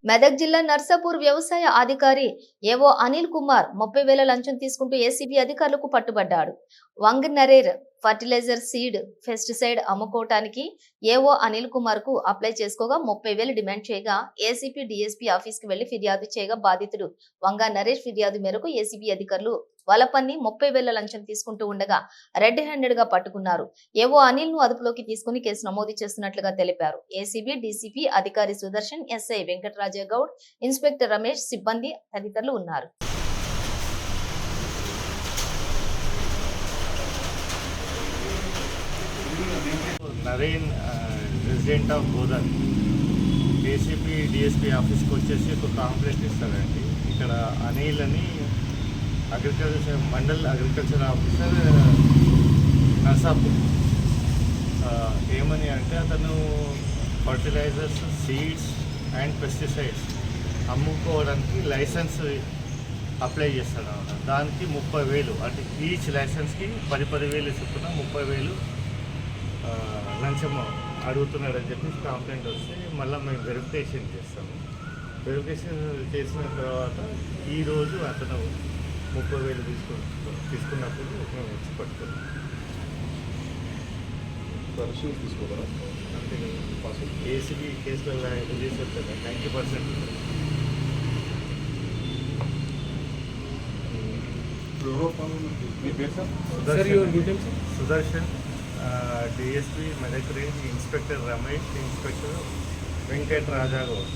మెదక్ జిల్లా నర్సాపూర్ వ్యవసాయ అధికారి ఏవో అనిల్ కుమార్ 30,000 లంచం తీసుకుంటూ ఏసీబీ అధికారులకు పట్టుబడ్డాడు. వంగనరేర్ ఫర్టిలైజర్ సీడ్ పెస్టిసైడ్ అమ్ముకోవటానికి ఏవో అనిల్ కుమార్ కు అప్లై చేసుకోగా 30,000 డిమాండ్ చేయగా ఏసీపీ డీఎస్పీ ఆఫీస్ కు వెళ్లి ఫిర్యాదు చేయగా బాధితుడు వంగ నరేష్ ఫిర్యాదు మేరకు ఏసీబీ అధికారులు వలపన్ని 30,000 లంచం తీసుకుంటూ ఉండగా రెడ్ హ్యాండెడ్ గా పట్టుకున్నారు. ఏవో అనిల్ ను అదుపులోకి తీసుకుని కేసు నమోదు చేస్తున్నట్లుగా తెలిపారు. ఏసీబీ డీసీపీ అధికారి సుదర్శన్, ఎస్ఐ వెంకటరాజ గౌడ్, ఇన్స్పెక్టర్ రమేష్, సిబ్బంది తదితరులు ఉన్నారు. Naren resident of Godavari ACP DSP ఆఫీస్కి వచ్చేసి ఒక కాంప్లైంట్ ఇస్తారండి. ఇక్కడ అనిల్ అని మండల్ అగ్రికల్చర్ ఆఫీసర్ నర్సాపూర్ ఏమని అంటే అతను ఫర్టిలైజర్స్, సీడ్స్ అండ్ పెస్టిసైడ్స్ అమ్ముకోవడానికి లైసెన్స్ అప్లై చేస్తాడు అన్నమాట. దానికి 30,000 అంటే ఈచ్ లైసెన్స్కి 10,000 చొప్పున 30,000 లంచం అడుగుతున్నాడని చెప్పి కంప్లైంట్ వస్తే మళ్ళీ మేము వెరిఫికేషన్ చేస్తాము. వెరిఫికేషన్ చేసిన తర్వాత ఈరోజు అతను 30,000 తీసుకున్నప్పుడు మేము వచ్చి పట్టుకున్నాం. తీసుకోగలరా అంతే కదా, ఏసీబీ కేసులలో రిలీజ్ అవుతుంది 90%. Sudarshan, DSP Medak range, inspector Ramesh, inspector Venkataraja Goud.